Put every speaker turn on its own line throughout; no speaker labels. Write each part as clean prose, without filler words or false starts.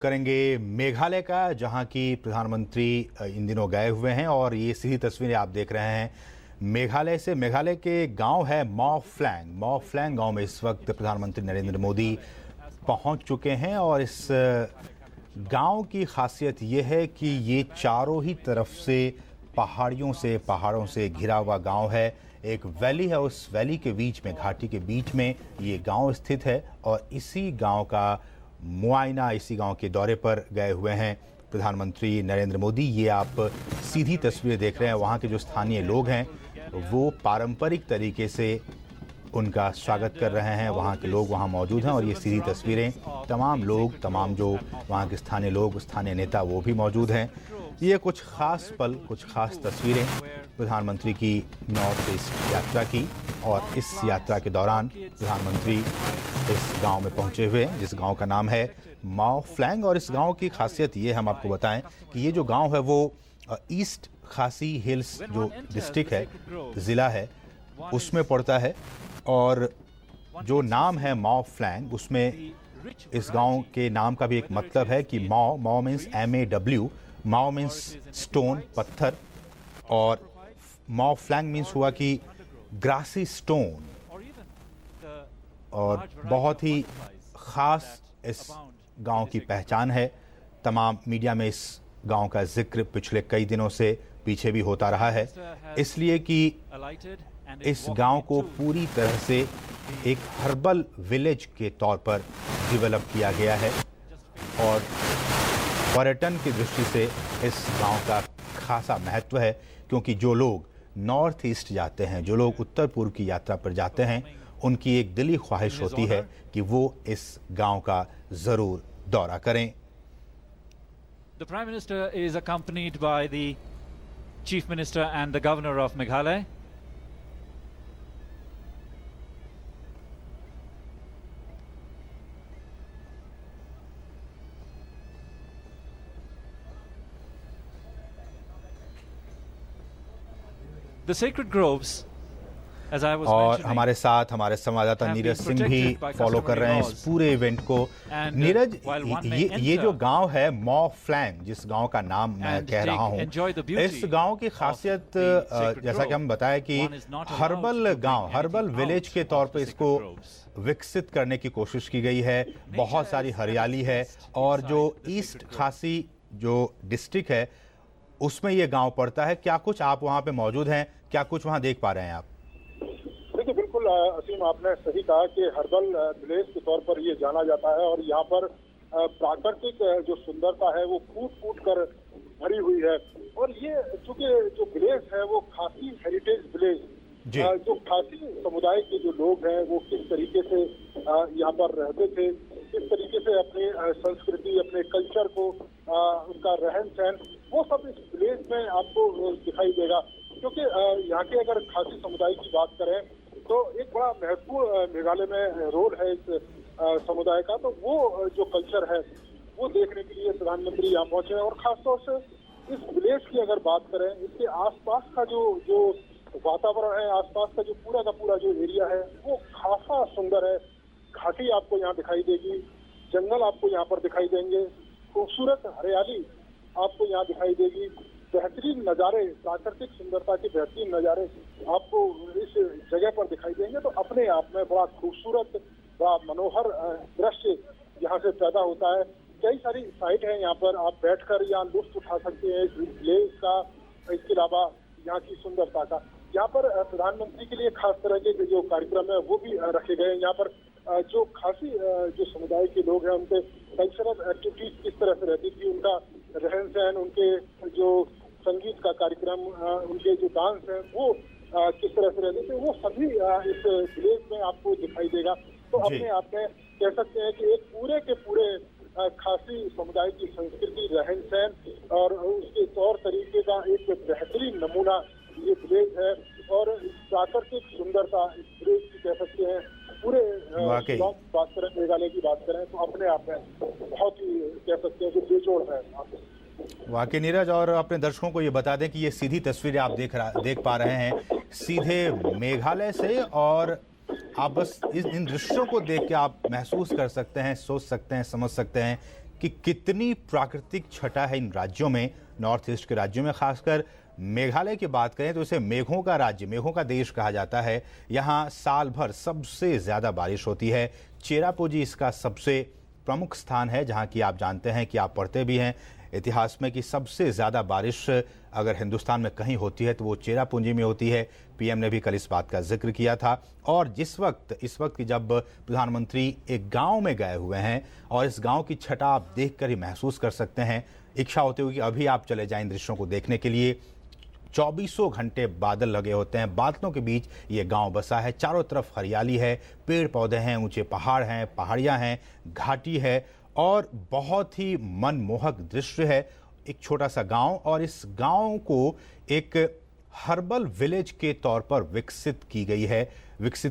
करेंगे मेघालय का, जहां की प्रधानमंत्री इन दिनों गए हुए हैं और ये सीधी तस्वीरें आप देख रहे हैं मेघालय से। मेघालय के गांव है मॉ फ्लैंग गांव में इस वक्त प्रधानमंत्री नरेंद्र मोदी पहुंच चुके हैं और इस गांव की खासियत ये है कि ये चारों ही तरफ से पहाड़ों से घिरा हुआ गांव है। एक वैली है, उस वैली के बीच में, घाटी के बीच में ये गांव स्थित है और इसी गांव का मुआयना, इसी गांव के दौरे पर गए हुए हैं प्रधानमंत्री नरेंद्र मोदी। ये आप सीधी तस्वीरें देख रहे हैं। वहाँ के जो स्थानीय लोग हैं वो पारंपरिक तरीके से उनका स्वागत कर रहे हैं। वहाँ के लोग वहाँ मौजूद हैं और ये सीधी तस्वीरें, तमाम जो वहाँ के स्थानीय लोग, स्थानीय नेता वो भी मौजूद हैं। ये कुछ खास पल, कुछ खास तस्वीरें प्रधानमंत्री की नॉर्थ ईस्ट यात्रा की, और इस यात्रा के दौरान प्रधानमंत्री इस गांव में पहुंचे हुए हैं जिस गांव का नाम है मॉ फ्लैंग। और इस गांव की खासियत ये हम आपको बताएं कि ये जो गांव है वो ईस्ट खासी हिल्स जो डिस्ट्रिक्ट है, ज़िला है, उसमें पड़ता है। और जो नाम है मॉ फ्लैंग, उसमें इस गांव के नाम का भी एक मतलब है कि मॉ मीन्स MAW, मॉ मीन्स स्टोन, पत्थर, और मॉ फ्लैंग मीन्स हुआ कि ग्रासी स्टोन। और बहुत ही ख़ास इस गांव की पहचान है। तमाम मीडिया में इस गांव का जिक्र पिछले कई दिनों से पीछे भी होता रहा है, इसलिए कि इस गांव को पूरी तरह से एक हर्बल विलेज के तौर पर डेवलप किया गया है और पर्यटन की दृष्टि से इस गांव का खासा महत्व है, क्योंकि जो लोग नॉर्थ ईस्ट जाते हैं, जो लोग उत्तर पूर्व की यात्रा पर जाते हैं, उनकी एक दिली ख्वाहिश होती है कि वो इस गांव का जरूर दौरा करें।
The Prime Minister is accompanied by the Chief Minister and the Governor of Meghalaya. The sacred groves, as I was
और
mentioning,
हमारे साथ हमारे संवाददाता नीरज सिंह भी फॉलो कर रहे हैं इस पूरे इवेंट को। नीरज, ये जो गांव है मॉ फ्लैंग, जिस गांव का नाम मैं कह रहा हूं, इस गांव की खासियत, जैसा कि हम बताएं कि हर्बल विलेज के तौर पे इसको विकसित करने की कोशिश की गई है। बहुत सारी हरियाली है और जो ईस्ट खासी जो डिस्ट्रिक्ट है उसमें ये गांव पड़ता है। क्या कुछ आप वहां पे मौजूद हैं, क्या कुछ वहां देख पा रहे हैं आप?
देखिए, बिल्कुल असीम, आपने सही कहा कि हर्बल विलेज के तौर पर ये जाना जाता है और यहाँ पर प्राकृतिक जो सुंदरता है वो फूट कर भरी हुई है। और ये चूंकि जो विलेज है वो खासी हेरिटेज विलेज, जो खासी समुदाय के जो लोग हैं वो किस तरीके से यहाँ पर रहते थे, किस तरीके से अपनी संस्कृति, अपने कल्चर को, उनका रहन सहन, वो सब इस विलेज में आपको दिखाई देगा। क्योंकि यहाँ के अगर खासी समुदाय की बात करें तो एक बड़ा महत्वपूर्ण मेघालय में रोल है इस समुदाय का। तो वो जो कल्चर है वो देखने के लिए प्रधानमंत्री यहाँ पहुंचे हैं। और खासतौर से इस विलेज की अगर बात करें, इसके आसपास का जो वातावरण है, आसपास का पूरा जो एरिया है वो खासा सुंदर है। घाटी आपको यहाँ दिखाई देगी, जंगल आपको यहाँ पर दिखाई देंगे, खूबसूरत हरियाली आपको यहाँ दिखाई देगी, बेहतरीन नज़ारे, प्राकृतिक सुंदरता के बेहतरीन नज़ारे आपको इस जगह पर दिखाई देंगे। तो अपने आप में बड़ा खूबसूरत, बड़ा मनोहर दृश्य यहाँ से पैदा होता है। कई सारी साइट है यहाँ पर, आप बैठकर यहाँ लुत्फ उठा सकते हैं इस विलेज का, इसके अलावा यहाँ की सुंदरता का। यहाँ पर प्रधानमंत्री के लिए खास तरह के जो कार्यक्रम है वो भी रखे गए हैं। यहाँ पर जो खासी जो समुदाय के लोग हैं उनके कल्चरल एक्टिविटीज किस तरह से रहती थी, उनका रहन सहन, उनके जो संगीत का कार्यक्रम, उनके जो डांस है वो किस तरह से रहते थे, वो सभी इस विलेज में आपको दिखाई देगा। तो अपने आप में कह सकते हैं कि एक पूरे के पूरे खासी समुदाय की संस्कृति, रहन सहन और उसके तौर तरीके का एक बेहतरीन नमूना ये विलेज है। और प्राकृतिक सुंदरता इस विलेज की कह सकते हैं, पूरे बात करें, मेघालय की बात करें तो अपने आप में बहुत ही कह सकते हैं कि बेजोड़ है।
वाकई नीरज, और अपने दर्शकों को ये बता दें कि ये सीधी तस्वीरें आप देख पा रहे हैं सीधे मेघालय से, और आप बस इन दृश्यों को देख के आप महसूस कर सकते हैं, सोच सकते हैं, समझ सकते हैं कि कितनी प्राकृतिक छटा है इन राज्यों में, नॉर्थ ईस्ट के राज्यों में। खासकर मेघालय की बात करें तो इसे मेघों का राज्य, मेघों का देश कहा जाता है। यहाँ साल भर सबसे ज़्यादा बारिश होती है। चेरापूंजी इसका सबसे प्रमुख स्थान है, जहाँ की आप जानते हैं कि आप पढ़ते भी हैं इतिहास में कि सबसे ज़्यादा बारिश अगर हिंदुस्तान में कहीं होती है तो वो चेरापूंजी में होती है। पीएम ने भी कल इस बात का जिक्र किया था। और इस वक्त की जब प्रधानमंत्री एक गांव में गए हुए हैं और इस गांव की छटा आप देखकर ही महसूस कर सकते हैं। इच्छा होती होगी कि अभी आप चले जाएं इन दृश्यों को देखने के लिए। 24 घंटे बादल लगे होते हैं, बादलों के बीच ये गांव बसा है। चारों तरफ हरियाली है, पेड़ पौधे हैं, ऊंचे पहाड़ हैं, पहाड़ियां हैं, घाटी है और बहुत ही मनमोहक दृश्य है। एक छोटा सा गांव, और इस गांव को एक हर्बल विलेज के तौर पर विकसित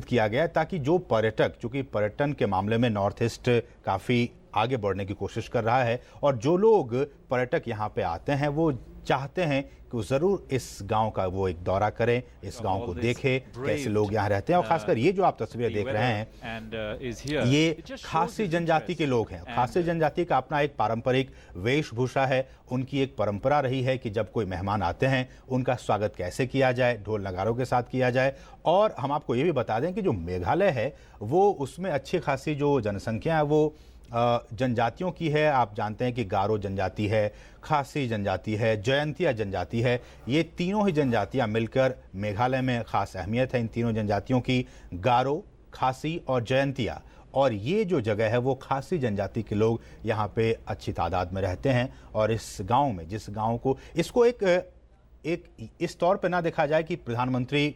किया गया है ताकि जो पर्यटक, चूंकि पर्यटन के मामले में नॉर्थ ईस्ट काफ़ी आगे बढ़ने की कोशिश कर रहा है और जो लोग पर्यटक यहाँ पे आते हैं वो चाहते हैं कि वो ज़रूर इस गांव का वो एक दौरा करें, इस गांव को देखें, कैसे लोग यहाँ रहते हैं। और खासकर ये जो आप तस्वीरें देख रहे हैं ये खासी जनजाति के लोग हैं। खासी जनजाति का अपना एक पारंपरिक वेशभूषा है। उनकी एक परंपरा रही है कि जब कोई मेहमान आते हैं उनका स्वागत कैसे किया जाए, ढोल नगारों के साथ किया जाए। और हम आपको ये भी बता दें कि जो मेघालय है वो उसमें अच्छी खासी जो जनसंख्या है वो जनजातियों की है। आप जानते हैं कि गारो जनजाति है, खासी जनजाति है, जयंतिया जनजाति है। ये तीनों ही जनजातियां मिलकर मेघालय में खास अहमियत है इन तीनों जनजातियों की, गारो, खासी और जयंतिया। और ये जो जगह है वो खासी जनजाति के लोग यहाँ पे अच्छी तादाद में रहते हैं। और इस गांव में, जिस गांव को, इसको एक इस तौर पे ना देखा जाए कि प्रधानमंत्री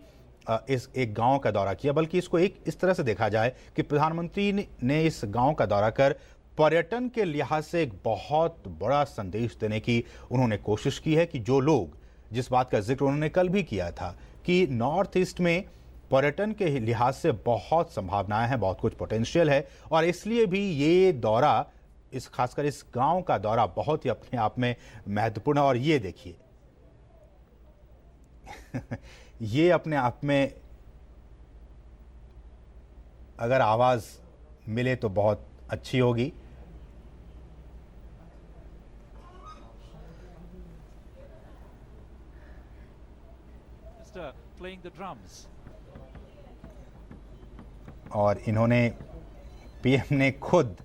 इस एक गांव का दौरा किया, बल्कि इसको एक इस तरह से देखा जाए कि प्रधानमंत्री ने इस गांव का दौरा कर पर्यटन के लिहाज से एक बहुत बड़ा संदेश देने की उन्होंने कोशिश की है कि जो लोग, जिस बात का जिक्र उन्होंने कल भी किया था कि नॉर्थ ईस्ट में पर्यटन के लिहाज से बहुत संभावनाएं हैं, बहुत कुछ पोटेंशियल है। और इसलिए भी ये दौरा, इस खासकर इस गांव का दौरा बहुत ही अपने आप में महत्वपूर्ण है। और ये देखिए ये अपने आप में अगर आवाज मिले तो बहुत अच्छी होगी।
Playing the drums.
और इन्होंने, पीएम ने खुद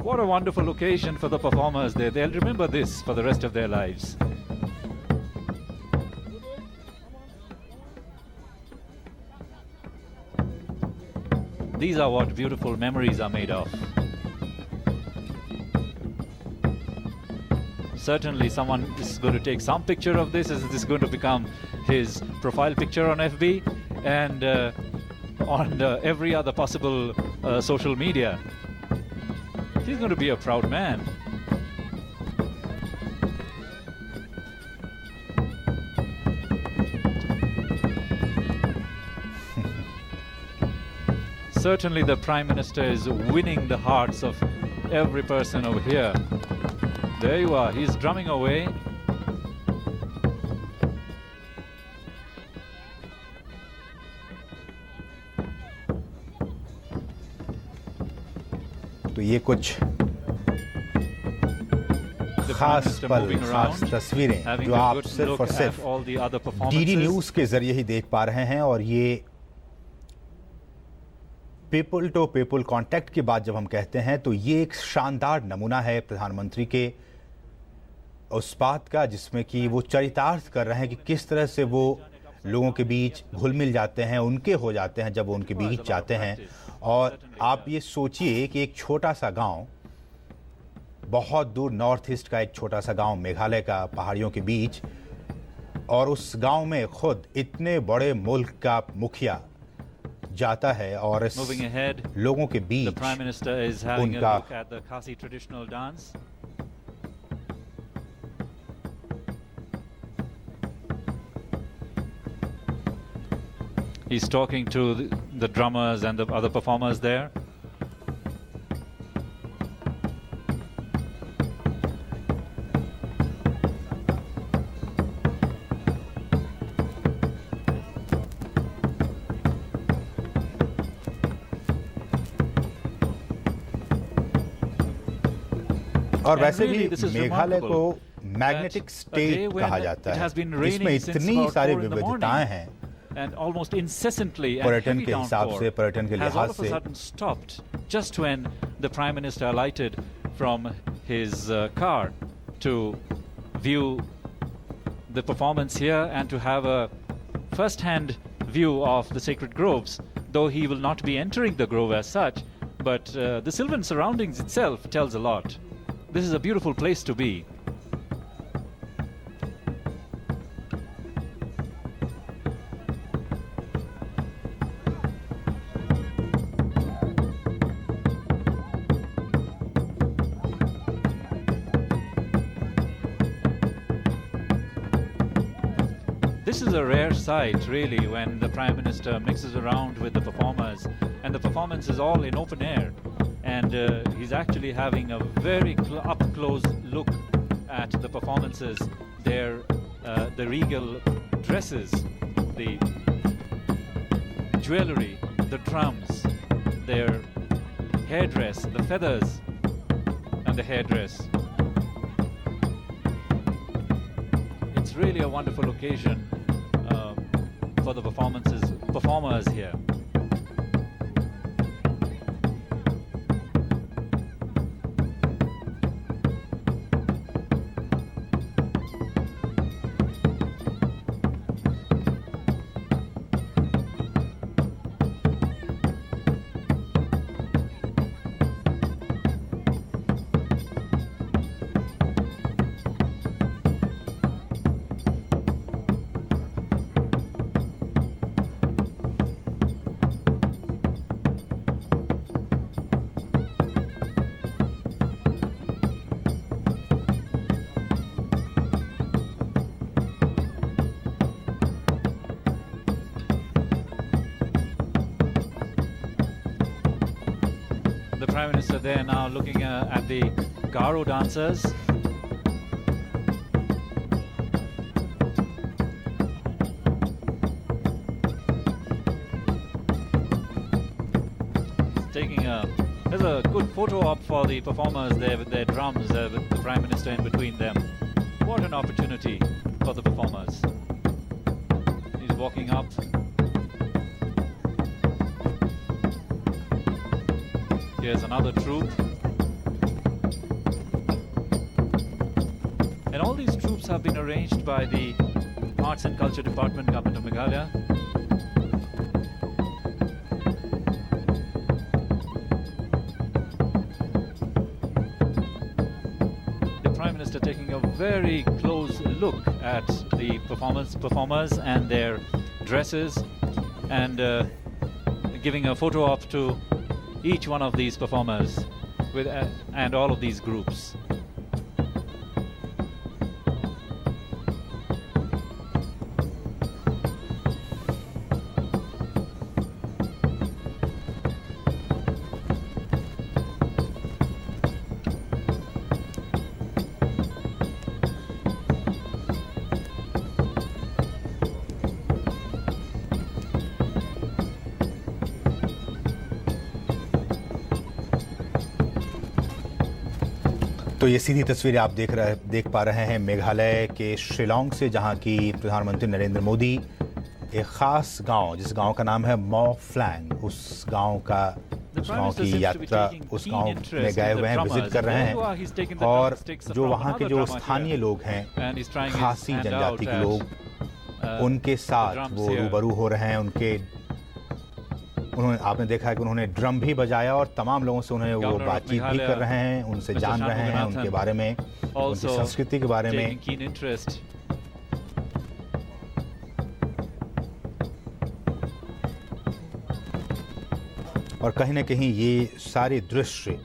What a wonderful occasion for the performers there. They'll remember this for the rest of their lives. These are what beautiful memories are made of. Certainly someone is going to take some picture of this. Is this going to become his profile picture on FB and on every other possible social media? He's going to be a proud man. Certainly the Prime Minister is winning the hearts of every person over here. There you are, he's drumming away.
तो ये कुछ खास पल, खास तस्वीरें जो आप सिर्फ और सिर्फ डीडी न्यूज के जरिए ही देख पा रहे हैं। और ये पीपल टू पीपल कांटेक्ट की बात जब हम कहते हैं तो ये एक शानदार नमूना है प्रधानमंत्री के उस बात का जिसमें कि वो चरितार्थ कर रहे हैं कि किस तरह से वो लोगों के बीच घुल मिल जाते हैं, उनके हो जाते हैं जब वो उनके बीच जाते हैं। और आप ये सोचिए कि एक छोटा सा गांव, बहुत दूर नॉर्थ ईस्ट का एक छोटा सा गांव मेघालय का पहाड़ियों के बीच, और उस गांव में खुद इतने बड़े मुल्क का मुखिया जाता है और इस लोगों के बीच उनका
He's talking to the drummers and the other performers there.
और वैसे
really,
भी
this is
मेघालय को
remarkable
magnetic
that a day
state
when
कहा
it
जाता
has been
है।
raining
इसमें
since
इतनी
about
सारी
4 in the
विविधताएं
morning
हैं
and almost incessantly and
पर्यटन
heavy
के हिसाब
downpour
से, पर्यटन के
has all
लिहाज
of a
से।
sudden stopped just when the Prime Minister alighted from his car to view the performance here and to have a first-hand view of the sacred groves, though he will not be entering the grove as such, but the sylvan surroundings itself tells a lot. This is a beautiful place to be. This is a rare sight, really, when the Prime Minister mixes around with the performers, and the performance is all in open air, and he's actually having a very up-close look at the performances. The regal dresses, the jewelry, the drums, their hairdress, the feathers, and the hairdress. It's really a wonderful occasion for the performers here. The Prime Minister there now looking at the Garo dancers. There's a good photo op for the performers there with their drums, with the Prime Minister in between them. What an opportunity for the performers. He's walking up. Here's another troupe. And all these troupes have been arranged by the Arts and Culture Department, Government of Meghalaya. The Prime Minister taking a very close look at the performers and their dresses, and giving a photo op to each one of these performers and all of these groups.
तो ये सीधी तस्वीरें आप देख पा रहे हैं मेघालय के शिलांग से, जहां की प्रधानमंत्री नरेंद्र मोदी एक खास गांव, जिस गांव का नाम है मॉ फ्लैंग, उस गांव की यात्रा उस गांव में गए हुए हैं, विजिट कर रहे हैं। और जो वहां के जो स्थानीय लोग हैं, खासी जनजाति के लोग, उनके साथ वो रूबरू हो रहे हैं। आपने देखा है कि उन्होंने ड्रम भी बजाया और तमाम लोगों से उन्हें वो बातचीत भी कर रहे हैं, उनसे जान रहे हैं उनके बारे में, उनकी संस्कृति के बारे में। और कहीं ना कहीं ये सारे दृश्य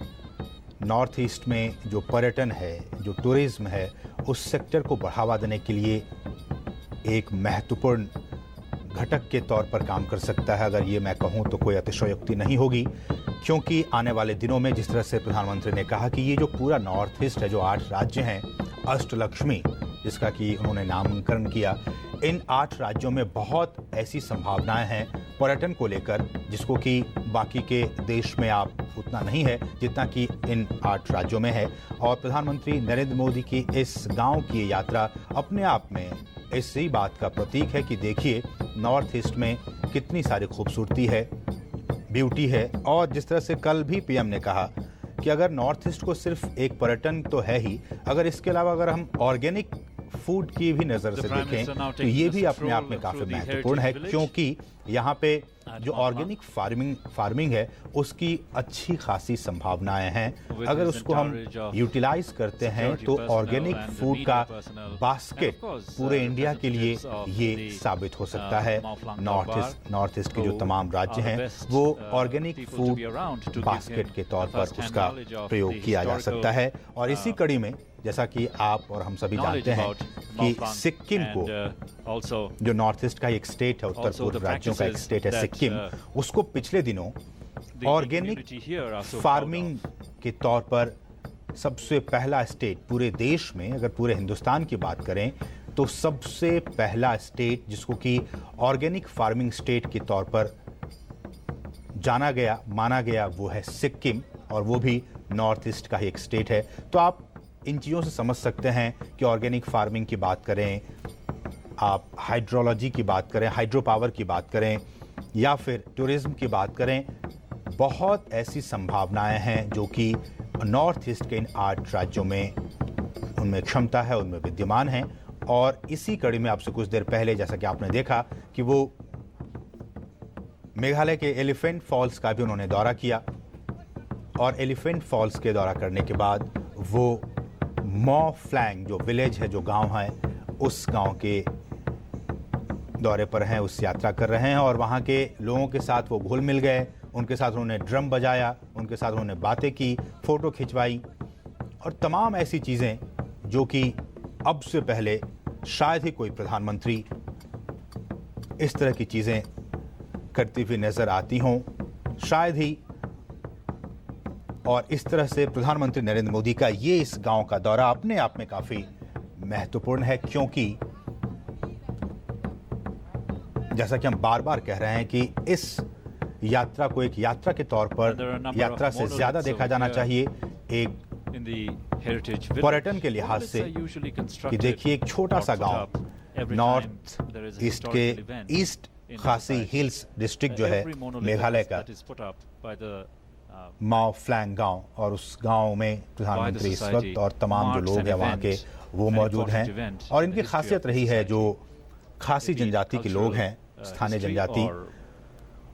नॉर्थ ईस्ट में जो पर्यटन है, जो टूरिज्म है, उस सेक्टर को बढ़ावा देने के लिए एक महत्वपूर्ण घटक के तौर पर काम कर सकता है। अगर ये मैं कहूँ तो कोई अतिशयोक्ति नहीं होगी, क्योंकि आने वाले दिनों में जिस तरह से प्रधानमंत्री ने कहा कि ये जो पूरा नॉर्थ ईस्ट है, जो 8 राज्य हैं, अष्टलक्ष्मी जिसका कि उन्होंने नामकरण किया, इन 8 राज्यों में बहुत ऐसी संभावनाएं हैं पर्यटन को लेकर, जिसको कि बाकी के देश में आप उतना नहीं है जितना कि इन 8 राज्यों में है। और प्रधानमंत्री नरेंद्र मोदी की इस गांव की यात्रा अपने आप में इसी बात का प्रतीक है कि देखिए नॉर्थ ईस्ट में कितनी सारी खूबसूरती है, ब्यूटी है। और जिस तरह से कल भी पीएम ने कहा कि अगर नॉर्थ ईस्ट को सिर्फ एक पर्यटन तो है ही, अगर इसके अलावा अगर हम ऑर्गेनिक फूड की भी नज़र से देखें तो ये भी अपने आप में काफ़ी महत्वपूर्ण है, क्योंकि यहाँ पे जो ऑर्गेनिक फार्मिंग है उसकी अच्छी खासी संभावनाएं हैं। अगर उसको हम यूटिलाइज करते हैं तो ऑर्गेनिक फूड का बास्केट पूरे इंडिया के लिए ये साबित हो सकता है। नॉर्थ ईस्ट के जो तमाम राज्य हैं वो ऑर्गेनिक फूड बास्केट के तौर पर उसका प्रयोग किया जा सकता है। और इसी कड़ी में जैसा कि आप और हम सभी जानते हैं कि सिक्किम को, जो नॉर्थ ईस्ट का एक स्टेट है, उत्तर पूर्व राज्यों का एक स्टेट है सिक्किम, उसको पिछले दिनों ऑर्गेनिक फार्मिंग के तौर पर सबसे पहला स्टेट पूरे देश में, अगर पूरे हिंदुस्तान की बात करें तो सबसे पहला स्टेट जिसको कि ऑर्गेनिक फार्मिंग स्टेट के तौर पर जाना गया, माना गया, वो है सिक्किम, और वो भी नॉर्थ ईस्ट का ही एक स्टेट है। तो आप इन चीज़ों से समझ सकते हैं कि ऑर्गेनिक फार्मिंग की बात करें, आप हाइड्रोलॉजी की बात करें, हाइड्रो पावर की बात करें, या फिर टूरिज्म की बात करें, बहुत ऐसी संभावनाएं हैं जो कि नॉर्थ ईस्ट के इन 8 राज्यों में उनमें क्षमता है, उनमें विद्यमान है। और इसी कड़ी में आपसे कुछ देर पहले जैसा कि आपने देखा कि वो मेघालय के एलिफेंट फॉल्स का भी उन्होंने दौरा किया, और एलिफेंट फॉल्स के दौरा करने के बाद वो मॉ फ्लैंग जो विलेज है, जो गांव है, उस गांव के दौरे पर हैं, उस यात्रा कर रहे हैं। और वहां के लोगों के साथ वो घुल मिल गए, उनके साथ उन्होंने ड्रम बजाया, उनके साथ उन्होंने बातें की, फ़ोटो खिंचवाई, और तमाम ऐसी चीज़ें जो कि अब से पहले शायद ही कोई प्रधानमंत्री इस तरह की चीज़ें करती हुई नज़र आती हों, शायद ही। और इस तरह से प्रधानमंत्री नरेंद्र मोदी का ये इस गांव का दौरा अपने आप में काफ़ी महत्वपूर्ण है, क्योंकि जैसा कि हम बार बार कह रहे हैं कि इस यात्रा को एक यात्रा के तौर पर, यात्रा से ज़्यादा देखा जाना चाहिए एक पर्यटन के लिहाज से, कि देखिए एक छोटा सा गांव नॉर्थ ईस्ट के ईस्ट खासी हिल्स डिस्ट्रिक्ट जो है मेघालय का, मॉ फ्लैंग गांव, और उस गांव में प्रधानमंत्री इस वक्त और तमाम जो लोग हैं वहाँ के वो मौजूद हैं। और इनकी खासियत रही है, जो खासी जनजाति के लोग हैं, स्थानीय जनजाति,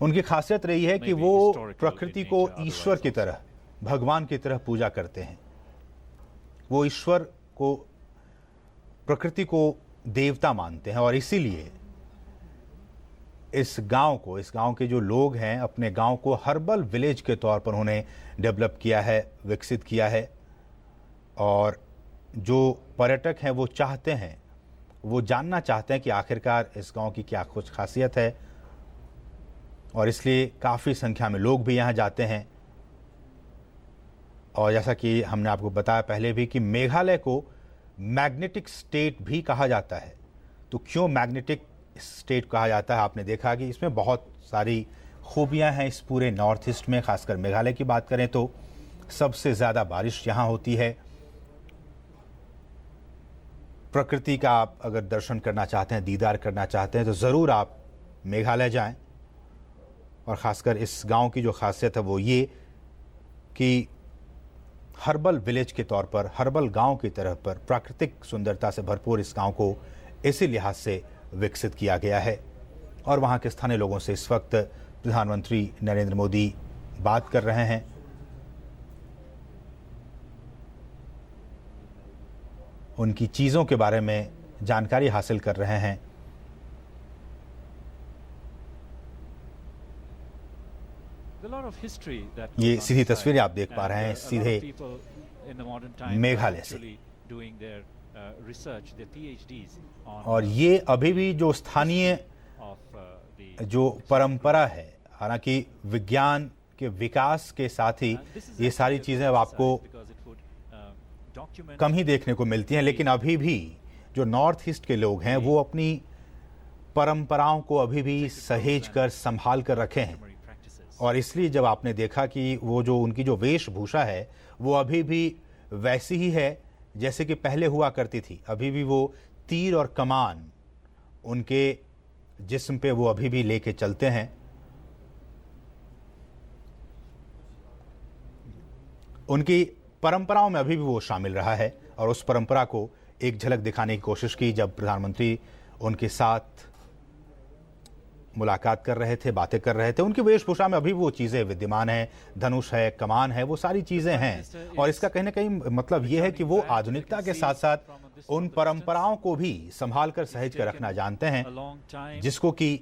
उनकी खासियत रही है कि वो प्रकृति को ईश्वर की तरह, भगवान की तरह पूजा करते हैं। वो ईश्वर को, प्रकृति को देवता मानते हैं, और इसीलिए इस गांव को, इस गांव के जो लोग हैं, अपने गांव को हर्बल विलेज के तौर पर उन्होंने डेवलप किया है, विकसित किया है। और जो पर्यटक हैं वो चाहते हैं, वो जानना चाहते हैं कि आखिरकार इस गांव की क्या कुछ खासियत है, और इसलिए काफ़ी संख्या में लोग भी यहाँ जाते हैं। और जैसा कि हमने आपको बताया पहले भी कि मेघालय को मैग्नेटिक स्टेट भी कहा जाता है। तो क्यों मैग्नेटिक स्टेट कहा जाता है? आपने देखा कि इसमें बहुत सारी खूबियां हैं इस पूरे नॉर्थ ईस्ट में। खासकर मेघालय की बात करें तो सबसे ज़्यादा बारिश यहाँ होती है। प्रकृति का आप अगर दर्शन करना चाहते हैं, दीदार करना चाहते हैं, तो ज़रूर आप मेघालय जाएं। और ख़ासकर इस गांव की जो खासियत है वो ये कि हर्बल विलेज के तौर पर, हर्बल गांव की तरह पर प्राकृतिक सुंदरता से भरपूर इस गांव को इसी लिहाज से विकसित किया गया है। और वहाँ के स्थानीय लोगों से इस वक्त प्रधानमंत्री नरेंद्र मोदी बात कर रहे हैं। उनकी चीज़ों के बारे में जानकारी हासिल कर रहे हैं। ये सीधी तस्वीरें आप देख पा रहे हैं सीधे मेघालय से। और ये अभी भी जो स्थानीय जो परंपरा है, हालांकि विज्ञान के विकास के साथ ही ये सारी चीज़ें अब आपको कम ही देखने को मिलती हैं, लेकिन अभी भी जो नॉर्थ ईस्ट के लोग हैं वो अपनी परंपराओं को अभी भी सहेज कर संभाल कर रखे हैं। और इसलिए जब आपने देखा कि वो जो उनकी जो वेशभूषा है वो अभी भी वैसी ही है जैसे कि पहले हुआ करती थी, अभी भी वो तीर और कमान उनके जिस्म पे वो अभी भी लेके चलते हैं। उनकी परंपराओं में अभी भी वो शामिल रहा है और उस परंपरा को एक झलक दिखाने की कोशिश की जब प्रधानमंत्री उनके साथ मुलाकात कर रहे थे, बातें कर रहे थे। उनकी वेशभूषा में अभी वो चीज़ें विद्यमान हैं, धनुष है, कमान है, वो सारी चीज़ें हैं। और इसका कहीं ना कहीं मतलब ये है कि वो आधुनिकता के साथ साथ उन परंपराओं को भी संभाल कर सहेज कर रखना जानते हैं, जिसको कि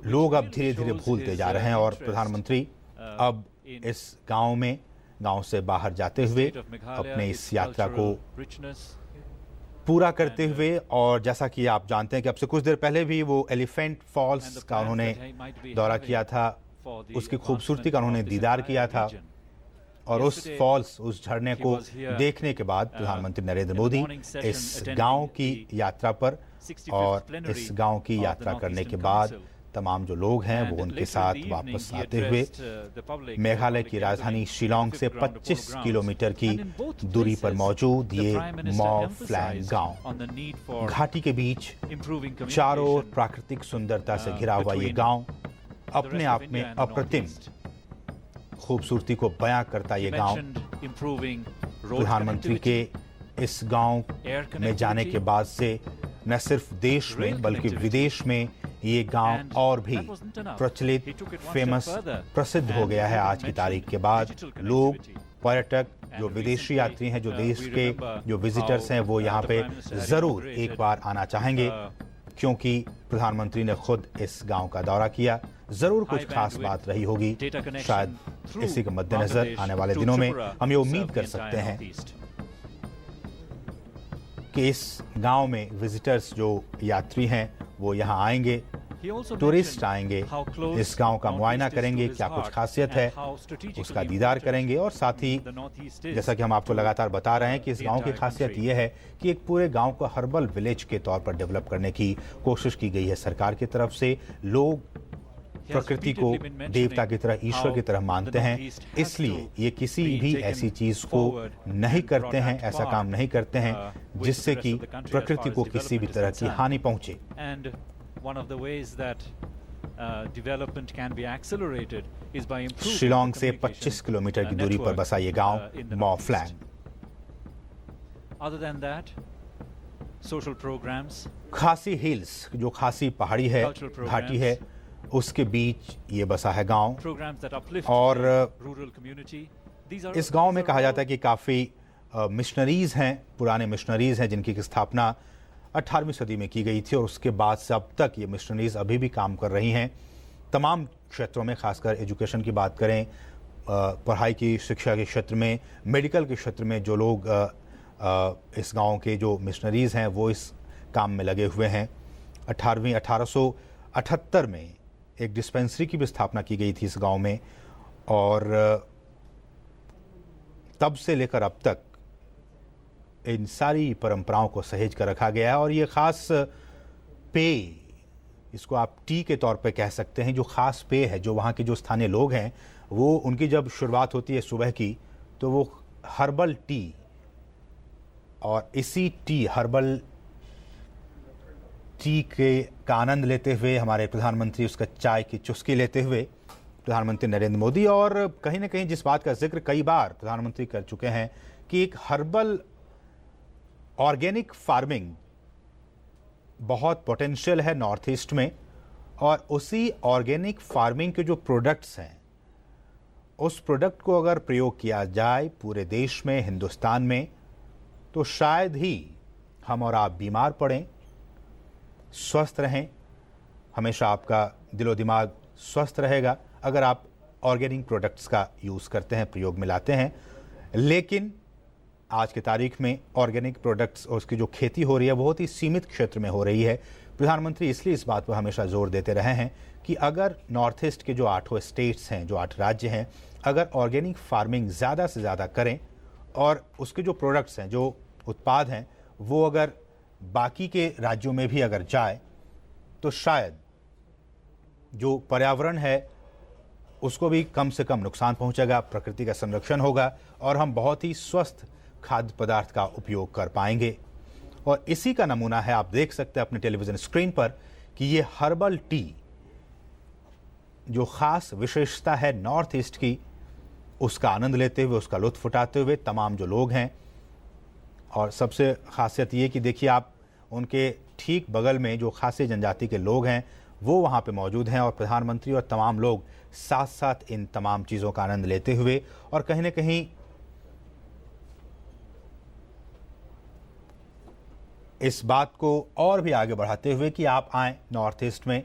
लोग अब धीरे धीरे भूलते जा रहे हैं। और प्रधानमंत्री अब इस गांव से बाहर जाते हुए अपने इस यात्रा को पूरा करते हुए, और जैसा कि आप जानते हैं कि अब से कुछ देर पहले भी वो एलिफेंट फॉल्स का उन्होंने दौरा किया था, उसकी खूबसूरती का उन्होंने दीदार किया था। और उस फॉल्स, उस झरने को देखने के बाद प्रधानमंत्री नरेंद्र मोदी इस गांव की यात्रा पर, और इस गांव की यात्रा करने के बाद तमाम जो लोग हैं वो उनके साथ वापस आते हुए मेघालय की राजधानी शिलांग से 25 किलोमीटर की दूरी पर मौजूद ये मॉ फ्लैंग गांव, घाटी के बीच चारों ओर प्राकृतिक सुंदरता से घिरा हुआ ये गांव, अपने आप में अप्रतिम खूबसूरती को बयां करता ये गांव। प्रधानमंत्री के इस गांव में जाने के बाद से न सिर्फ देश में बल्कि विदेश में ये गांव और भी प्रचलित, फेमस, प्रसिद्ध हो गया है। आज की तारीख के बाद लोग, पर्यटक, जो विदेशी यात्री हैं, जो देश के जो विजिटर्स हैं, वो यहाँ पे जरूर एक बार आना चाहेंगे, क्योंकि प्रधानमंत्री ने खुद इस गांव का दौरा किया। जरूर कुछ खास बात रही होगी। शायद इसी के मद्देनजर आने वाले दिनों में हम ये उम्मीद कर सकते हैं कि इस गांव में विजिटर्स, जो यात्री हैं, वो यहाँ आएंगे, टूरिस्ट आएंगे, इस गांव का मुआयना करेंगे, क्या कुछ खासियत है उसका दीदार करेंगे। और साथ ही जैसा कि हम आपको लगातार बता रहे हैं कि इस गांव की खासियत ये है कि एक पूरे गांव को हर्बल विलेज के तौर पर डेवलप करने की कोशिश की गई है सरकार की तरफ से। लोग प्रकृति को देवता की तरह, ईश्वर की तरह मानते हैं, इसलिए ये किसी भी ऐसी चीज को नहीं करते हैं, ऐसा काम नहीं करते हैं जिससे कि प्रकृति को किसी भी तरह की हानि पहुंचे। शिलांग से 25 किलोमीटर की दूरी पर बसा ये गांव मॉ फ्लैंग। खासी हिल्स, जो खासी पहाड़ी है, घाटी है, उसके बीच ये बसा है गांव। और इस गांव में कहा जाता है कि काफ़ी मिशनरीज हैं, पुराने मिशनरीज हैं, जिनकी स्थापना 18वीं सदी में की गई थी, और उसके बाद से अब तक ये मिशनरीज अभी भी काम कर रही हैं तमाम क्षेत्रों में। खासकर एजुकेशन की बात करें, पढ़ाई की, शिक्षा के क्षेत्र में, मेडिकल के क्षेत्र में जो लोग इस गांव के जो मिशनरीज हैं वो इस काम में लगे हुए हैं। 1878 में एक डिस्पेंसरी की भी स्थापना की गई थी इस गांव में, और तब से लेकर अब तक इन सारी परंपराओं को सहेज कर रखा गया है। और ये खास पेय, इसको आप टी के तौर पे कह सकते हैं, जो खास पेय है, जो वहाँ के जो स्थानीय लोग हैं, वो उनकी जब शुरुआत होती है सुबह की, तो वो हर्बल टी, और इसी टी, हर्बल टी का आनंद लेते हुए हमारे प्रधानमंत्री उसका चाय की चुस्की लेते हुए प्रधानमंत्री नरेंद्र मोदी, और कहीं ना कहीं जिस बात का जिक्र कई बार प्रधानमंत्री कर चुके हैं कि एक हर्बल ऑर्गेनिक फार्मिंग बहुत पोटेंशियल है नॉर्थ ईस्ट में, और उसी ऑर्गेनिक फार्मिंग के जो प्रोडक्ट्स हैं, उस प्रोडक्ट को अगर प्रयोग किया जाए पूरे देश में, हिंदुस्तान में, तो शायद ही हम और आप बीमार पड़ें, स्वस्थ रहें। हमेशा आपका दिलो दिमाग स्वस्थ रहेगा अगर आप ऑर्गेनिक प्रोडक्ट्स का यूज़ करते हैं, प्रयोग में लाते हैं। लेकिन आज की तारीख में ऑर्गेनिक प्रोडक्ट्स और उसकी जो खेती हो रही है बहुत ही सीमित क्षेत्र में हो रही है। प्रधानमंत्री इसलिए इस बात पर हमेशा जोर देते रहे हैं कि अगर नॉर्थ ईस्ट के जो 8 स्टेट्स हैं, जो 8 राज्य हैं, अगर ऑर्गेनिक फार्मिंग ज़्यादा से ज़्यादा करें और उसके जो प्रोडक्ट्स हैं, जो उत्पाद हैं, वो अगर बाकी के राज्यों में भी अगर जाए, तो शायद जो पर्यावरण है उसको भी कम से कम नुकसान पहुंचेगा, प्रकृति का संरक्षण होगा और हम बहुत ही स्वस्थ खाद्य पदार्थ का उपयोग कर पाएंगे। और इसी का नमूना है, आप देख सकते हैं अपने टेलीविज़न स्क्रीन पर कि ये हर्बल टी जो ख़ास विशेषता है नॉर्थ ईस्ट की, उसका आनंद लेते हुए, उसका लुत्फ़ उठाते हुए तमाम जो लोग हैं। और सबसे खासियत ये कि देखिए आप, उनके ठीक बगल में जो खासी जनजाति के लोग हैं वो वहाँ पे मौजूद हैं और प्रधानमंत्री और तमाम लोग साथ साथ इन तमाम चीज़ों का आनंद लेते हुए और कहीं न कहीं इस बात को और भी आगे बढ़ाते हुए कि आप आएँ नॉर्थ ईस्ट में।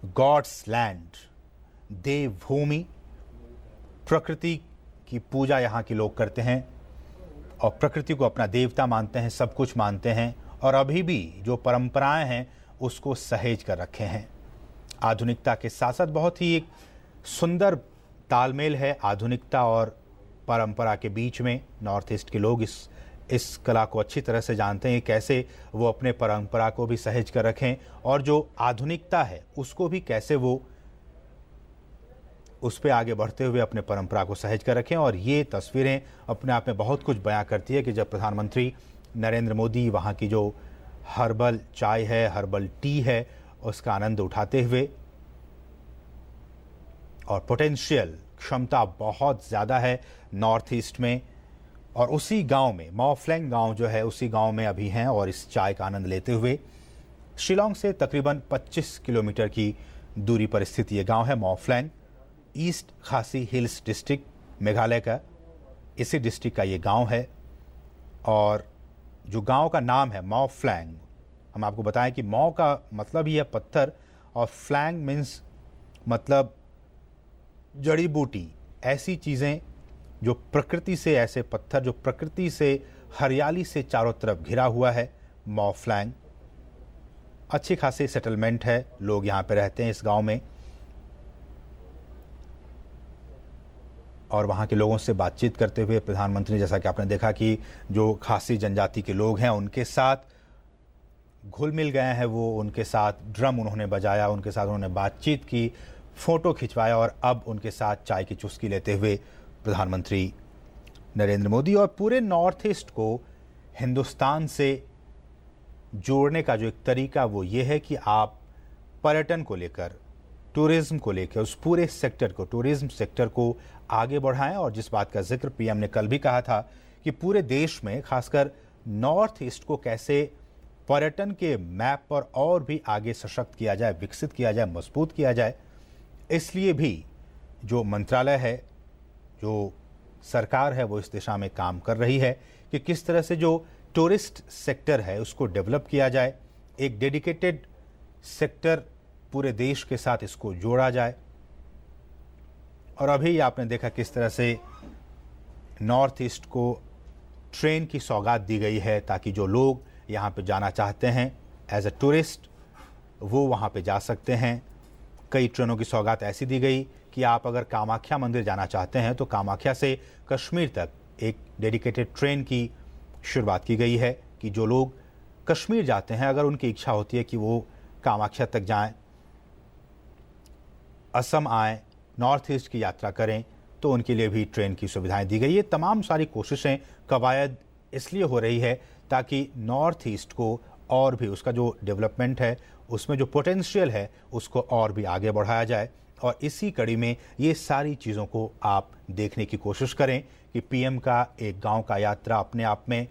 गॉड्स लैंड, देवभूमि, प्रकृति की पूजा यहाँ के लोग करते हैं और प्रकृति को अपना देवता मानते हैं, सब कुछ मानते हैं और अभी भी जो परंपराएं हैं उसको सहेज कर रखे हैं। आधुनिकता के साथ साथ बहुत ही एक सुंदर तालमेल है आधुनिकता और परंपरा के बीच में। नॉर्थ ईस्ट के लोग इस कला को अच्छी तरह से जानते हैं, कैसे वो अपने परंपरा को भी सहेज कर रखें और जो आधुनिकता है उसको भी कैसे वो उस पर आगे बढ़ते हुए अपने परंपरा को सहेज कर रखें। और ये तस्वीरें अपने आप में बहुत कुछ बयां करती है कि जब प्रधानमंत्री नरेंद्र मोदी वहाँ की जो हर्बल चाय है, हर्बल टी है, उसका आनंद उठाते हुए, और पोटेंशियल क्षमता बहुत ज़्यादा है नॉर्थ ईस्ट में। और उसी गांव में, मॉफ्लैंग गांव जो है, उसी गांव में अभी हैं और इस चाय का आनंद लेते हुए। शिलोंग से तकरीबन 25 किलोमीटर की दूरी पर स्थित ये गांव है मॉफ्लैंग, ईस्ट खासी हिल्स डिस्ट्रिक्ट मेघालय का, इसी डिस्ट्रिक्ट का ये गांव है। और जो गांव का नाम है मॉफ्लैंग, हम आपको बताएं कि मॉ का मतलब ही है पत्थर और फ्लैंग मीन्स मतलब जड़ी बूटी, ऐसी चीज़ें जो प्रकृति से, ऐसे पत्थर जो प्रकृति से, हरियाली से चारों तरफ घिरा हुआ है मॉफ्लैंग। अच्छी खासी सेटलमेंट है, लोग यहाँ पे रहते हैं इस गांव में और वहाँ के लोगों से बातचीत करते हुए प्रधानमंत्री, जैसा कि आपने देखा कि जो खासी जनजाति के लोग हैं उनके साथ घुल मिल गए हैं, वो उनके साथ ड्रम उन्होंने बजाया, उनके साथ उन्होंने बातचीत की, फ़ोटो खिंचवाया और अब उनके साथ चाय की चुस्की लेते हुए प्रधानमंत्री नरेंद्र मोदी। और पूरे नॉर्थ ईस्ट को हिंदुस्तान से जोड़ने का जो एक तरीका वो ये है कि आप पर्यटन को लेकर, टूरिज्म को लेकर, उस पूरे सेक्टर को, टूरिज्म सेक्टर को आगे बढ़ाएं। और जिस बात का जिक्र पीएम ने कल भी कहा था कि पूरे देश में खासकर नॉर्थ ईस्ट को कैसे पर्यटन के मैप पर और भी आगे सशक्त किया जाए, विकसित किया जाए, मजबूत किया जाए, इसलिए भी जो मंत्रालय है, जो सरकार है, वो इस दिशा में काम कर रही है कि किस तरह से जो टूरिस्ट सेक्टर है उसको डेवलप किया जाए, एक डेडिकेटेड सेक्टर पूरे देश के साथ इसको जोड़ा जाए। और अभी आपने देखा किस तरह से नॉर्थ ईस्ट को ट्रेन की सौगात दी गई है ताकि जो लोग यहाँ पे जाना चाहते हैं एज अ टूरिस्ट वो वहाँ पे जा सकते हैं। कई ट्रेनों की सौगात ऐसी दी गई कि आप अगर कामाख्या मंदिर जाना चाहते हैं तो कामाख्या से कश्मीर तक एक डेडिकेटेड ट्रेन की शुरुआत की गई है कि जो लोग कश्मीर जाते हैं, अगर उनकी इच्छा होती है कि वो कामाख्या तक जाएं, असम आएँ, नॉर्थ ईस्ट की यात्रा करें, तो उनके लिए भी ट्रेन की सुविधाएं दी गई। ये तमाम सारी कोशिशें, कवायद इसलिए हो रही है ताकि नॉर्थ ईस्ट को और भी उसका जो डेवलपमेंट है, उसमें जो पोटेंशियल है, उसको और भी आगे बढ़ाया जाए। और इसी कड़ी में ये सारी चीज़ों को आप देखने की कोशिश करें कि पीएम का एक गांव का यात्रा अपने आप में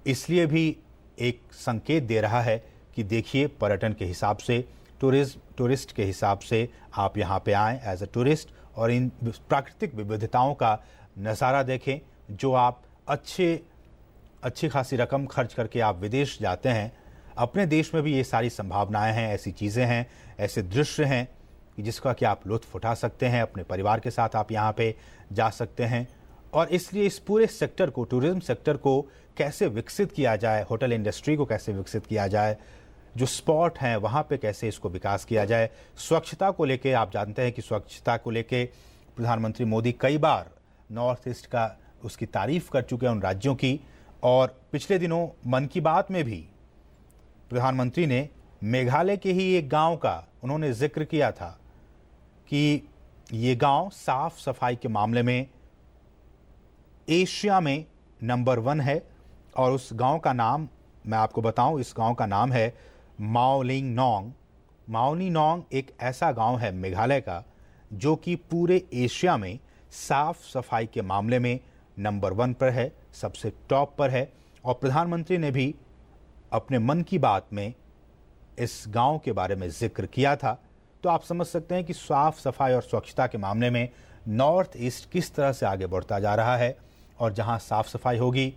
इसलिए भी एक संकेत दे रहा है कि देखिए पर्यटन के हिसाब से, टूरिस्ट के हिसाब से आप यहाँ पे आएँ एज अ टूरिस्ट और इन प्राकृतिक विविधताओं का नज़ारा देखें। जो आप अच्छी खासी रकम खर्च करके आप विदेश जाते हैं, अपने देश में भी ये सारी संभावनाएं हैं, ऐसी चीज़ें हैं, ऐसे दृश्य हैं जिसका कि आप लुत्फ़ उठा सकते हैं, अपने परिवार के साथ आप यहाँ पे जा सकते हैं। और इसलिए इस पूरे सेक्टर को, टूरिज्म सेक्टर को कैसे विकसित किया जाए, होटल इंडस्ट्री को कैसे विकसित किया जाए, जो स्पॉट हैं वहाँ पे कैसे इसको विकास किया जाए। स्वच्छता को लेके आप जानते हैं कि स्वच्छता को लेके प्रधानमंत्री मोदी कई बार नॉर्थ ईस्ट का उसकी तारीफ कर चुके हैं, उन राज्यों की। और पिछले दिनों मन की बात में भी प्रधानमंत्री ने मेघालय के ही एक गांव का उन्होंने जिक्र किया था कि ये गांव साफ सफाई के मामले में एशिया में नंबर 1 है। और उस गांव का नाम मैं आपको बताऊं, इस गांव का नाम है माओलिंग नोंग। माओलिंग नोंग एक ऐसा गांव है मेघालय का जो कि पूरे एशिया में साफ सफाई के मामले में नंबर 1 पर है, सबसे टॉप पर है। और प्रधानमंत्री ने भी अपने मन की बात में इस गांव के बारे में जिक्र किया था। तो आप समझ सकते हैं कि साफ सफाई और स्वच्छता के मामले में नॉर्थ ईस्ट किस तरह से आगे बढ़ता जा रहा है। और जहां साफ सफाई होगी,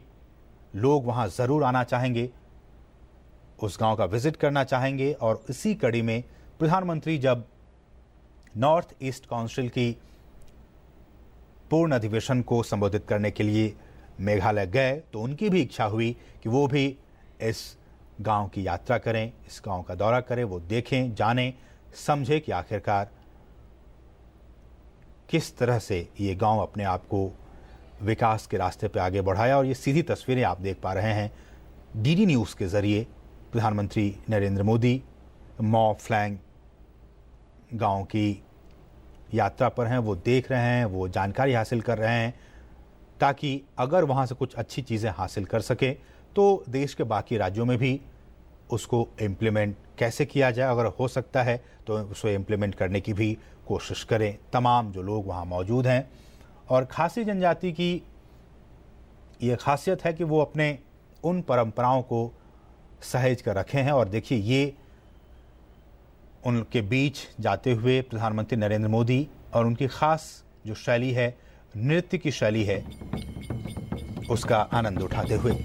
लोग वहां ज़रूर आना चाहेंगे, उस गांव का विजिट करना चाहेंगे। और इसी कड़ी में प्रधानमंत्री जब नॉर्थ ईस्ट काउंसिल की पूर्ण अधिवेशन को संबोधित करने के लिए मेघालय गए तो उनकी भी इच्छा हुई कि वो भी इस गांव की यात्रा करें, इस गांव का दौरा करें, वो देखें, जानें, समझें कि आखिरकार किस तरह से ये गांव अपने आप को विकास के रास्ते पर आगे बढ़ाया। और ये सीधी तस्वीरें आप देख पा रहे हैं डीडी न्यूज़ के ज़रिए। प्रधानमंत्री नरेंद्र मोदी मॉ फ्लैंग गांव की यात्रा पर हैं, वो देख रहे हैं, वो जानकारी हासिल कर रहे हैं ताकि अगर वहाँ से कुछ अच्छी चीज़ें हासिल कर सके तो देश के बाकी राज्यों में भी उसको इम्प्लीमेंट कैसे किया जाए, अगर हो सकता है तो उसको इम्प्लीमेंट करने की भी कोशिश करें तमाम जो लोग वहाँ मौजूद हैं। और खासी जनजाति की ये खासियत है कि वो अपने उन परंपराओं को सहेज कर रखे हैं। और देखिए, ये उनके बीच जाते हुए प्रधानमंत्री नरेंद्र मोदी और उनकी ख़ास जो शैली है, नृत्य की शैली है, उसका आनंद उठाते हुए।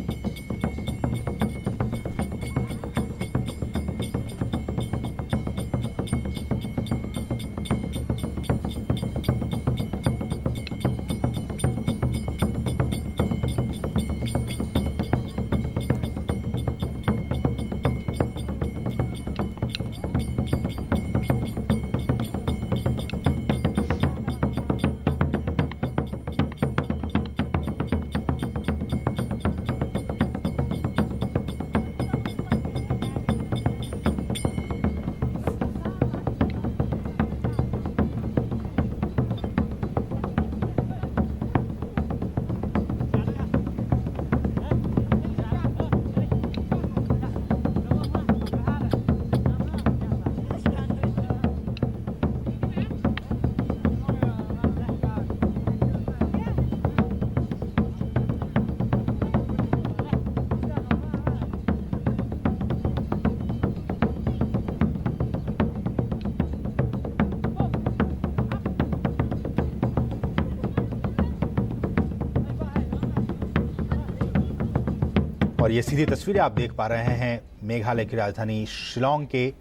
और ये सीधी तस्वीरें आप देख पा रहे हैं मेघालय की राजधानी शिलोंग के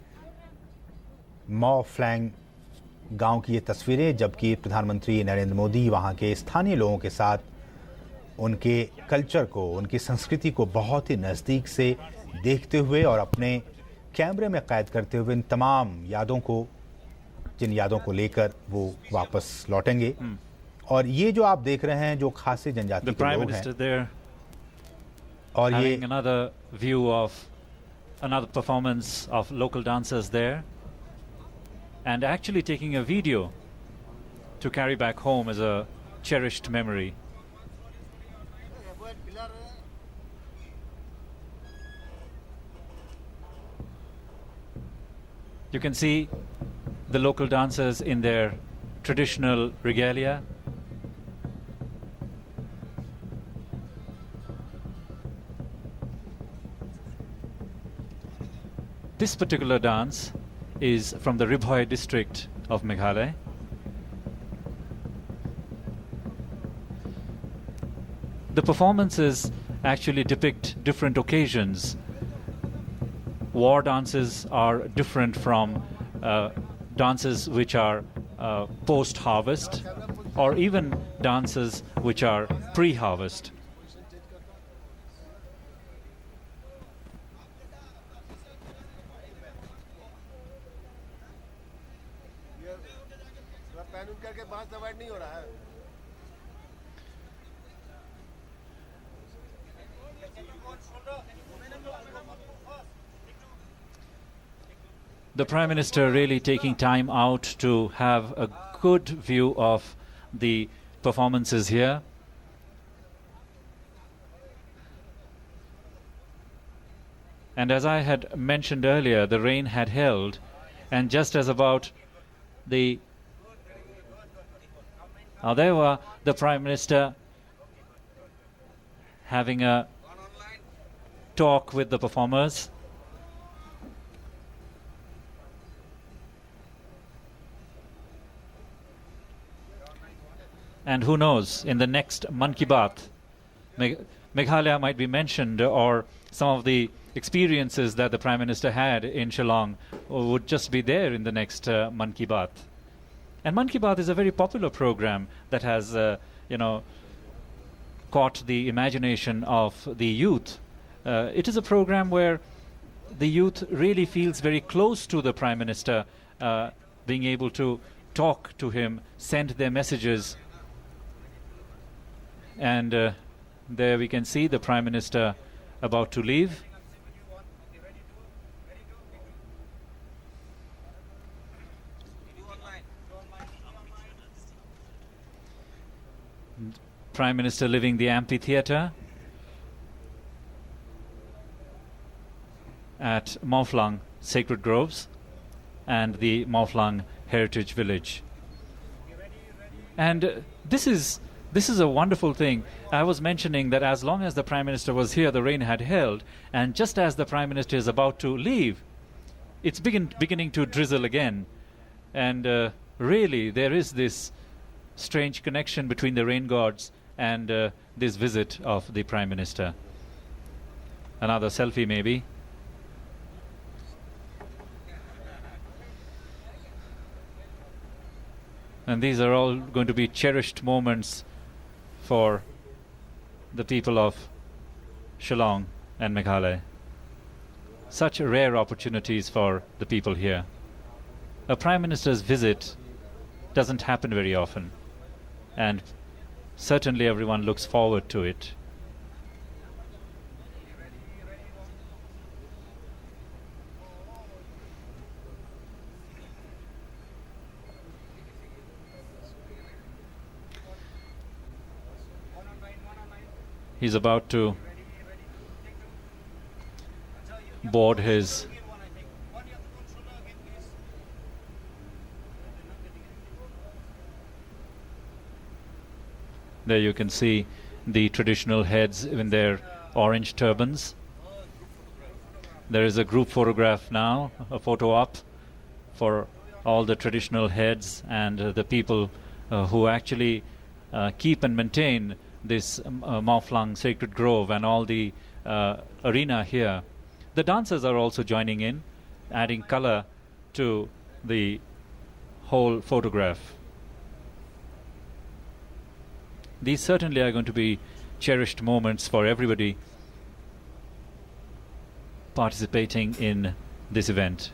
मॉ फ्लैंग गांव की ये तस्वीरें, जबकि प्रधानमंत्री नरेंद्र मोदी वहां के स्थानीय लोगों के साथ उनके कल्चर को, उनकी संस्कृति को बहुत ही नज़दीक से देखते हुए और अपने कैमरे में कैद करते हुए इन तमाम यादों को, जिन यादों को लेकर वो वापस लौटेंगे। और ये जो आप देख रहे हैं जो खासी जनजाति के लोग हैं, और ये
another view of another performance of local dancers there, and actually taking a video to carry back home as a cherished memory. You can see the local dancers in their traditional regalia. This particular dance is from the Ribhoi district of Meghalaya. The performances actually depict different occasions. War dances are different from dances which are post-harvest, or even dances which are pre-harvest.
नहीं हो रहा है।
The Prime Minister really taking time out to have a good view of the performances here. And as I had mentioned earlier, the rain had held, and just as about the... Now there were the Prime Minister having a talk with the performers. And who knows, in the next Mann Ki Baat, Meghalaya might be mentioned, or some of the experiences that the Prime Minister had in Shillong would just be there in the next Mann Ki Baat. And Mann Ki Baat is a very popular program that has, caught the imagination of the youth. It is a program where the youth really feels very close to the Prime Minister, being able to talk to him, send their messages. And there we can see the Prime Minister about to leave. Prime Minister leaving the amphitheatre at Mawphlang Sacred Groves and the Mawphlang Heritage Village. And this is a wonderful thing. I was mentioning that as long as the Prime Minister was here, the rain had held, and just as the Prime Minister is about to leave, it's beginning to drizzle again. And really, there is this strange connection between the rain gods and this visit of the Prime Minister. Another selfie, maybe. And these are all going to be cherished moments for the people of Shillong and Meghalaya. Such rare opportunities for the people here. A Prime Minister's visit doesn't happen very often, and certainly everyone looks forward to it. He's about to board his there you can see the traditional heads in their orange turbans. There is a group photograph now, a photo op for all the traditional heads and the people who actually keep and maintain this Mawphlang Sacred Grove and all the arena here. The dancers are also joining in, adding color to the whole photograph. These certainly are going to be cherished moments for everybody participating in this event.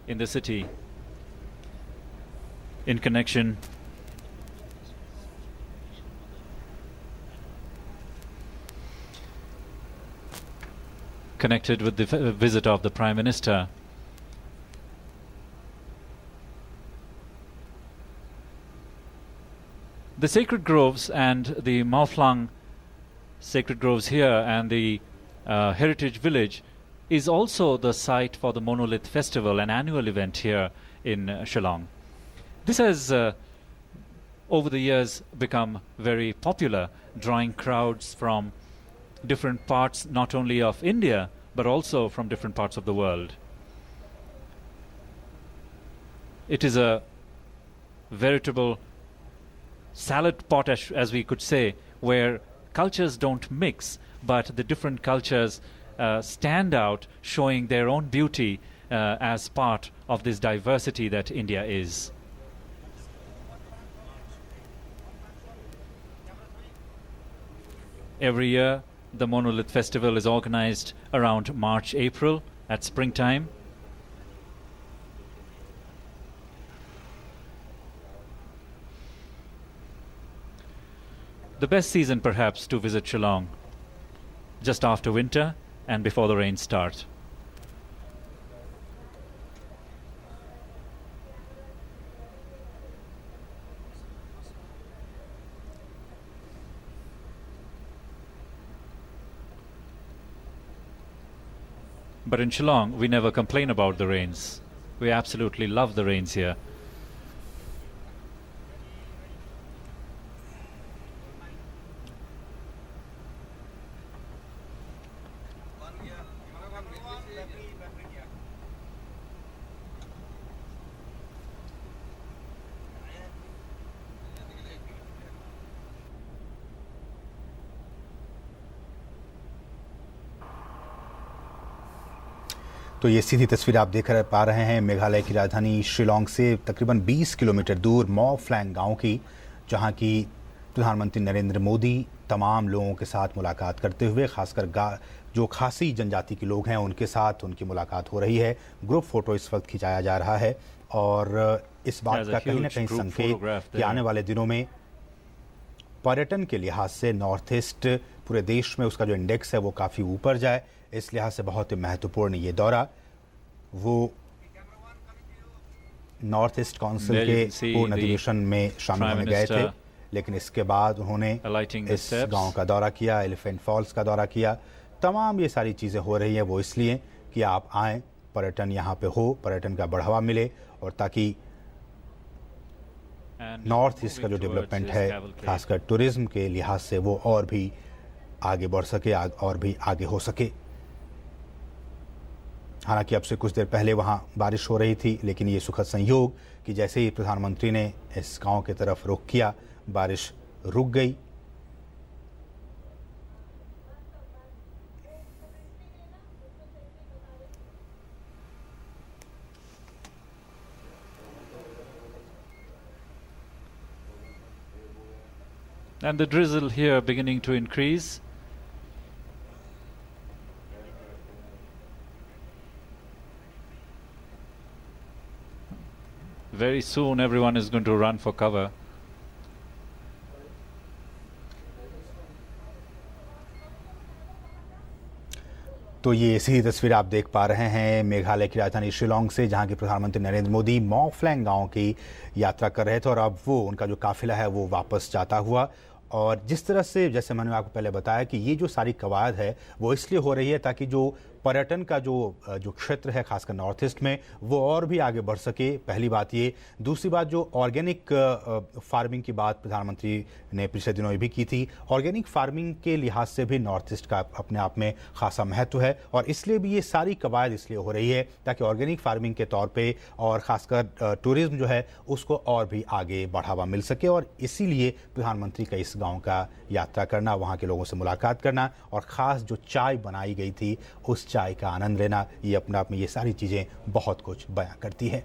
In the city in connection connected with the visit of the Prime Minister. The sacred groves and the Mawphlang sacred groves here and the heritage village is also the site for the Monolith Festival, an annual event here in Shillong. This has, over the years, become very popular, drawing crowds from different parts, not only of India, but also from different parts of the world. It is a veritable salad pot, as we could say, where cultures don't mix, but the different cultures stand out, showing their own beauty as part of this diversity that India is. Every year, the Monolith Festival is organized around March, April at springtime. The best season perhaps to visit Shillong, just after winter and before the rains start. But in Shillong, we never complain about the rains. We absolutely love the rains here.
तो ये सीधी तस्वीर आप देख पा रहे हैं मेघालय की राजधानी शिलोंग से तकरीबन 20 किलोमीटर दूर मॉ फ्लैंग गांव की, जहां की प्रधानमंत्री नरेंद्र मोदी तमाम लोगों के साथ मुलाकात करते हुए, खासकर जो खासी जनजाति के लोग हैं उनके साथ उनकी मुलाकात हो रही है। ग्रुप फोटो इस वक्त खिंचाया जा रहा है और इस बात का कहीं ना कहीं संकेत कि आने वाले दिनों में पर्यटन के लिहाज से नॉर्थ ईस्ट पूरे देश में उसका जो इंडेक्स है वो काफ़ी ऊपर जाए। इस लिहाज से बहुत ही महत्वपूर्ण ये दौरा। वो नॉर्थ ईस्ट काउंसिल के पूर्ण अधिवेशन में शामिल होने गए थे, लेकिन इसके बाद उन्होंने इस गांव का दौरा किया, एलिफेंट फॉल्स का दौरा किया। तमाम ये सारी चीज़ें हो रही हैं वो इसलिए कि आप आएँ, पर्यटन यहाँ पे हो, पर्यटन का बढ़ावा मिले और ताकि नॉर्थ ईस्ट का जो डेवलपमेंट है खासकर टूरिज्म के लिहाज से वो और भी आगे बढ़ सके, और भी आगे हो सके। हालांकि अब से कुछ देर पहले वहां बारिश हो रही थी, लेकिन ये सुखद संयोग कि जैसे ही प्रधानमंत्री ने इस गांव की तरफ रुख किया, बारिश रुक गई।
And the drizzle here beginning to increase. Very soon everyone is going to run for cover.
तो ये सीधी तस्वीर आप देख पा रहे हैं मेघालय की राजधानी शिलोंग से, जहां के प्रधानमंत्री नरेंद्र मोदी मॉ फ्लैंग गांव की यात्रा कर रहे थे और अब वो उनका जो काफिला है वो वापस जाता हुआ। और जिस तरह से, जैसे मैंने आपको पहले बताया कि ये जो सारी कवायद है वो इसलिए हो रही है ताकि जो पर्यटन का जो क्षेत्र है खासकर नॉर्थ ईस्ट में वो और भी आगे बढ़ सके। पहली बात ये। दूसरी बात, जो ऑर्गेनिक फार्मिंग की बात प्रधानमंत्री ने पिछले दिनों भी की थी, ऑर्गेनिक फार्मिंग के लिहाज से भी नॉर्थ ईस्ट का अपने आप में खासा महत्व है और इसलिए भी ये सारी कवायद इसलिए हो रही है ताकि ऑर्गेनिक फार्मिंग के तौर पर और ख़ासकर टूरिज्म जो है उसको और भी आगे बढ़ावा मिल सके। और इसीलिए प्रधानमंत्री का इस गाँव का यात्रा करना, वहाँ के लोगों से मुलाकात करना और ख़ास जो चाय बनाई गई थी उस चाय का आनंद लेना, ये अपने आप में ये सारी चीज़ें बहुत कुछ बयां करती है।